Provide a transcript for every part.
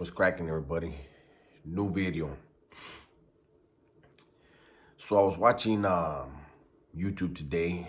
What's cracking, everybody? New video. So I was watching YouTube today,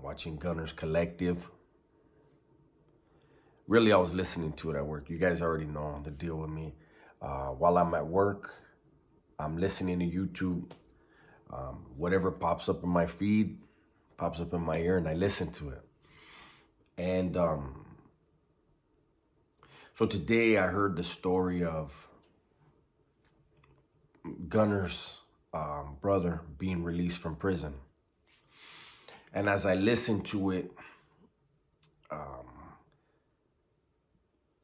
watching Gunners Collective. Really, I was listening to it at work. You guys already know the deal with me. While I'm at work, I'm listening to YouTube. Whatever pops up in my feed, pops up in my ear, and I listen to it. And so today I heard the story of Gunner's brother being released from prison. And as I listened to it,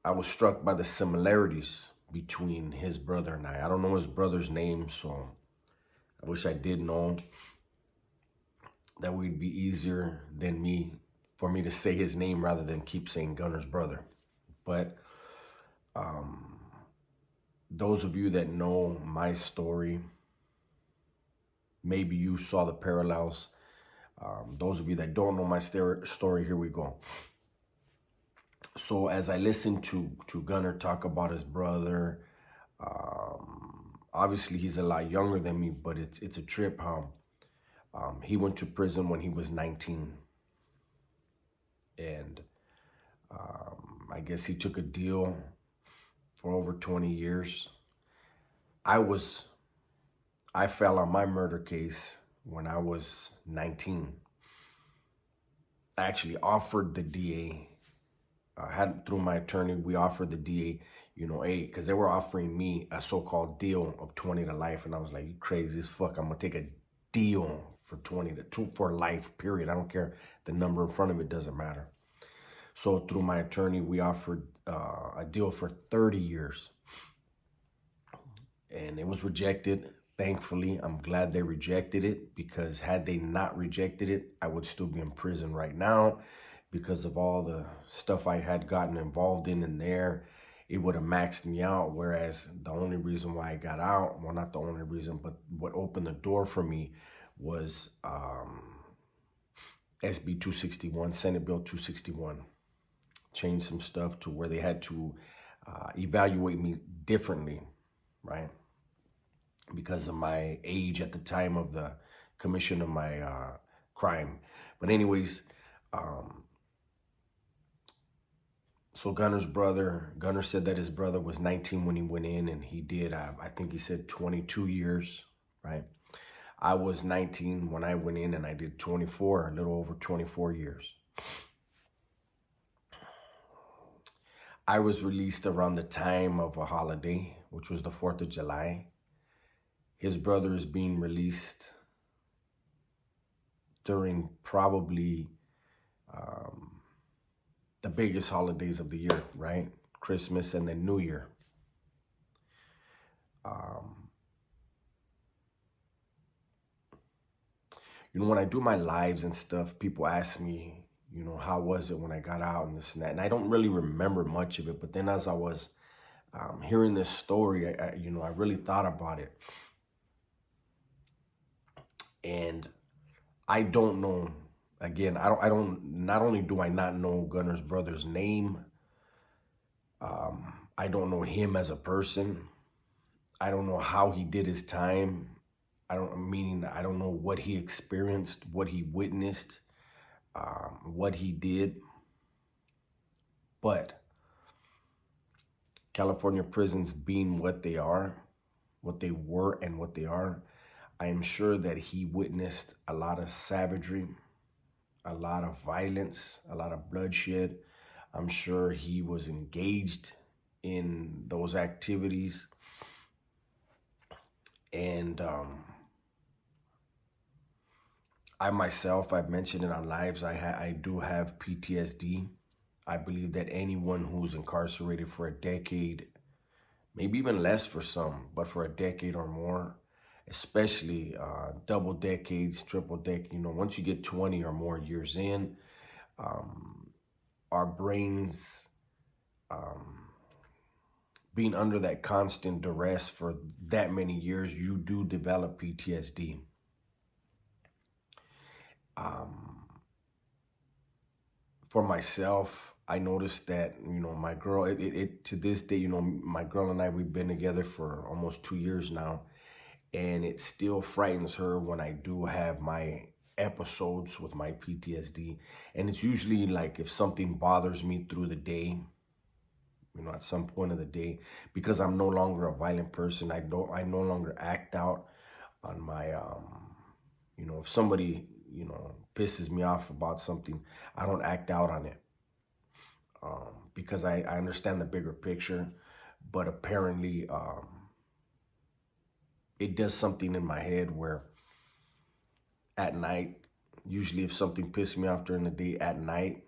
I was struck by the similarities between his brother and I. I don't know his brother's name, so I wish I did know. That would be easier for me to say his name rather than keep saying Gunner's brother. But those of you that know my story, maybe you saw the parallels. Those of you that don't know my story, here we go. So as I listened to Gunner talk about his brother, obviously he's a lot younger than me, but it's a trip how he went to prison when he was 19. And I guess he took a deal for over 20 years. I fell on my murder case when I was 19. I actually offered the DA, through my attorney, we offered the DA, hey, because they were offering me a so-called deal of 20 to life. And I was like, you crazy as fuck. I'm going to take a deal for 20 to 2 for life, period. I don't care. The number in front of it doesn't matter. So through my attorney, we offered a deal for 30 years. And it was rejected. Thankfully, I'm glad they rejected it, because had they not rejected it, I would still be in prison right now because of all the stuff I had gotten involved in there. It would have maxed me out, whereas the only reason why I got out, well, not the only reason, but what opened the door for me was SB 261, Senate Bill 261. Changed some stuff to where they had to evaluate me differently, right? Because of my age at the time of the commission of my crime. But anyways, so Gunner said that his brother was 19 when he went in, and he did, I think he said 22 years, right? I was 19 when I went in, and I did 24, a little over 24 years. I was released around the time of a holiday, which was the 4th of July. His brother is being released during probably the biggest holidays of the year, right? Christmas and then New Year. When I do my lives and stuff, people ask me, how was it when I got out and this and that? And I don't really remember much of it. But then as I was hearing this story, I really thought about it. And I don't know, again, not only do I not know Gunner's brother's name, I don't know him as a person. I don't know how he did his time. I don't know what he experienced, what he witnessed, what he did. But California prisons being what they are, what they were and what they are, I am sure that he witnessed a lot of savagery, a lot of violence, a lot of bloodshed. I'm sure he was engaged in those activities. And I myself, I've mentioned it on lives, I do have PTSD. I believe that anyone who's incarcerated for a decade, maybe even less for some, but for a decade or more, especially double decades, triple decade, once you get 20 or more years in, our brains being under that constant duress for that many years, you do develop PTSD. For myself, I noticed that, my girl, to this day, my girl and I, we've been together for almost 2 years now. And it still frightens her when I do have my episodes with my PTSD. And it's usually like if something bothers me through the day, at some point of the day, because I'm no longer a violent person. I no longer act out on my, if somebody, pisses me off about something, I don't act out on it. Because I understand the bigger picture, but apparently it does something in my head where at night, usually if something pisses me off during the day, at night,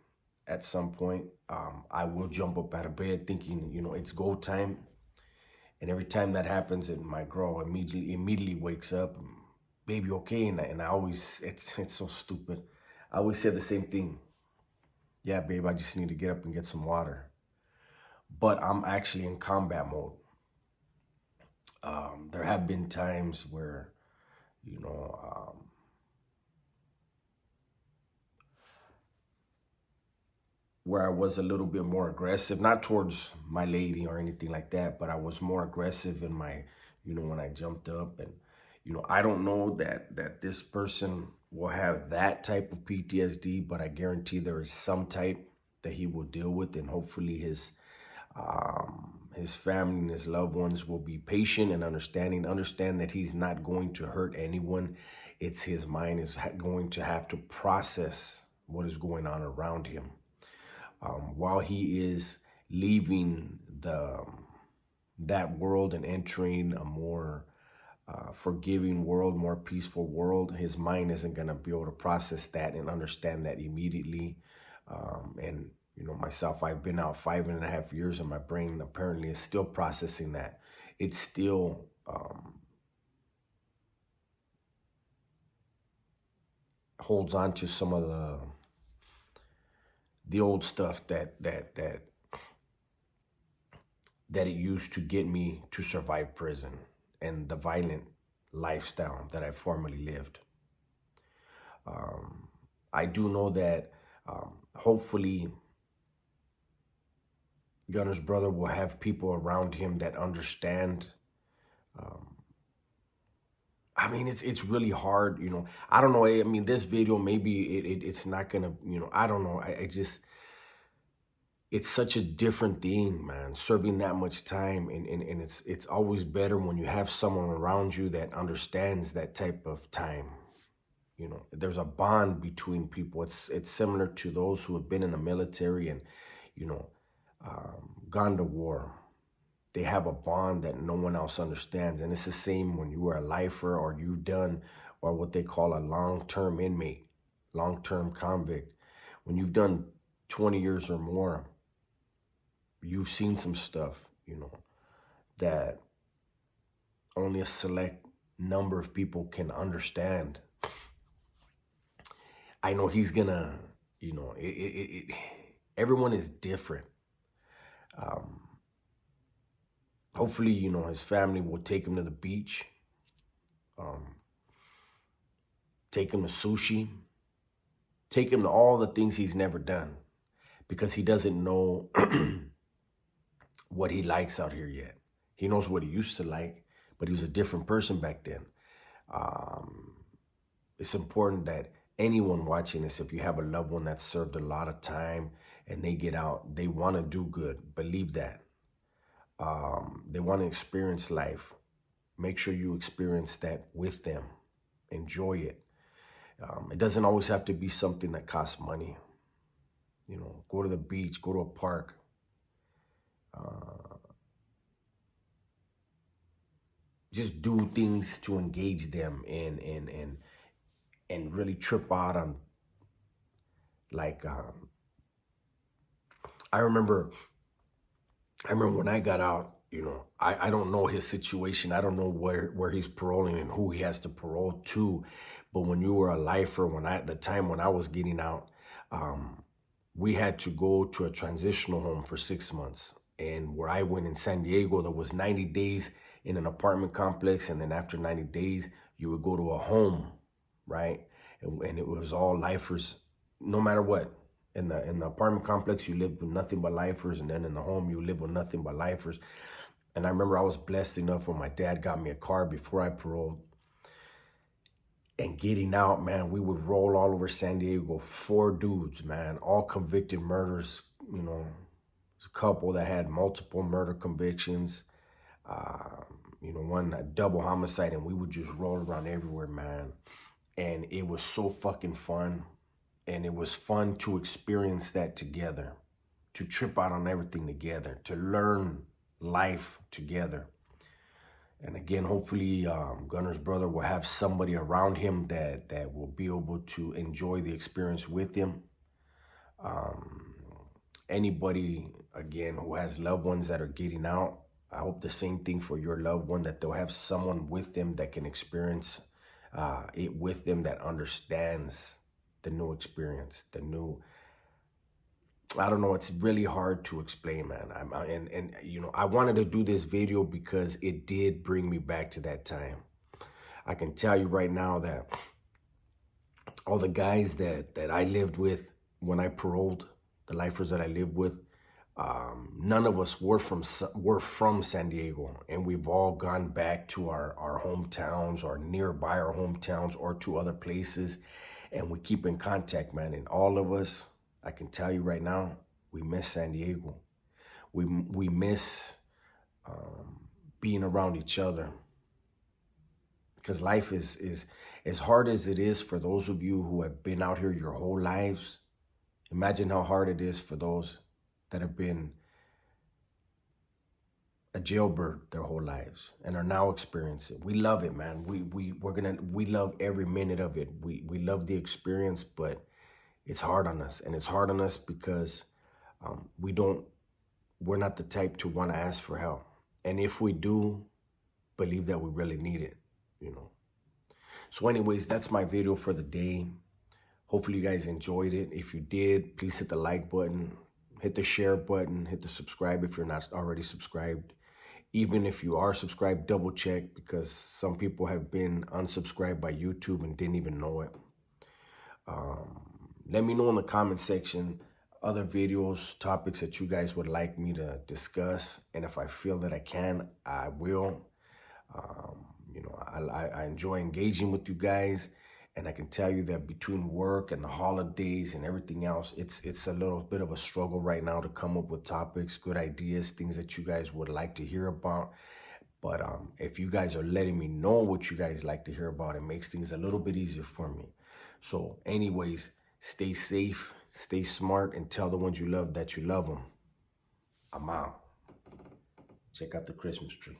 at some point, I will jump up out of bed thinking, it's go time. And every time that happens, and my girl immediately wakes up, baby, okay? And I always, it's so stupid. I always say the same thing. Yeah, babe, I just need to get up and get some water. But I'm actually in combat mode. There have been times where, where I was a little bit more aggressive, not towards my lady or anything like that, but I was more aggressive in my, when I jumped up. And, I don't know that this person will have that type of PTSD, but I guarantee there is some type that he will deal with, and hopefully his family and his loved ones will be patient and understand that he's not going to hurt anyone. It's his mind is going to have to process what is going on around him. While he is leaving that world and entering a more forgiving world, more peaceful world, his mind isn't going to be able to process that and understand that immediately. And myself, I've been out 5.5 years, and my brain apparently is still processing that. It's still holds on to some of the old stuff that it used to get me to survive prison and the violent lifestyle that I formerly lived. I do know that hopefully Gunner's brother will have people around him that understand. I mean, it's really hard, I don't know. I mean, this video, maybe it's not gonna, I don't know. I just, it's such a different thing, man, serving that much time. And it's always better when you have someone around you that understands that type of time. There's a bond between people. It's similar to those who have been in the military and, gone to war. They have a bond that no one else understands. And it's the same when you are a lifer or you've done, or what they call a long-term inmate, long-term convict. When you've done 20 years or more, you've seen some stuff, that only a select number of people can understand. I know he's gonna, everyone is different. Hopefully, his family will take him to the beach, take him to sushi, take him to all the things he's never done, because he doesn't know what he likes out here yet. He knows what he used to like, but he was a different person back then. It's important that anyone watching this, if you have a loved one that served a lot of time and they get out, they want to do good. Believe that. They want to experience life. Make sure you experience that with them. Enjoy it. It doesn't always have to be something that costs money. Go to the beach, go to a park. Just do things to engage them and really trip out on, like, I remember when I got out, I don't know his situation. I don't know where he's paroling and who he has to parole to. But when you were a lifer, the time when I was getting out, we had to go to a transitional home for 6 months. And where I went in San Diego, there was 90 days in an apartment complex. And then after 90 days, you would go to a home, right? And it was all lifers, no matter what. In the apartment complex, you live with nothing but lifers, and then in the home, you live with nothing but lifers. And I remember I was blessed enough when my dad got me a car before I paroled. And getting out, man, we would roll all over San Diego. 4 dudes, man, all convicted murders. You know, there's a couple that had multiple murder convictions. You know, one a double homicide, and we would just roll around everywhere, man. And it was so fucking fun. And it was fun to experience that together, to trip out on everything together, to learn life together. And again, hopefully Gunner's brother will have somebody around him that will be able to enjoy the experience with him. Anybody, again, who has loved ones that are getting out, I hope the same thing for your loved one, that they'll have someone with them that can experience it with them, that understands the new experience, the new, I don't know, it's really hard to explain, man. And you know, I wanted to do this video because it did bring me back to that time. I can tell you right now that all the guys that I lived with when I paroled, the lifers that I lived with, none of us were from San Diego, and we've all gone back to our hometowns, or nearby our hometowns, or to other places, and we keep in contact, man. And all of us, I can tell you right now, we miss San Diego. We miss being around each other, because life is as hard as it is for those of you who have been out here your whole lives. Imagine how hard it is for those that have been a jailbird their whole lives and are now experiencing it. We love it, man. We love every minute of it. We love the experience, but it's hard on us. And it's hard on us because we're not the type to want to ask for help. And if we do, believe that we really need it, you know. So anyways, that's my video for the day. Hopefully you guys enjoyed it. If you did, please hit the like button, hit the share button, hit the subscribe if you're not already subscribed. Even if you are subscribed, double check, because some people have been unsubscribed by YouTube and didn't even know it. Let me know in the comment section other videos, topics that you guys would like me to discuss. And if I feel that I can, I will. You know, I enjoy engaging with you guys. And I can tell you that between work and the holidays and everything else, it's a little bit of a struggle right now to come up with topics, good ideas, things that you guys would like to hear about. But if you guys are letting me know what you guys like to hear about, it makes things a little bit easier for me. So anyways, stay safe, stay smart, and tell the ones you love that you love them. I'm out. Check out the Christmas tree.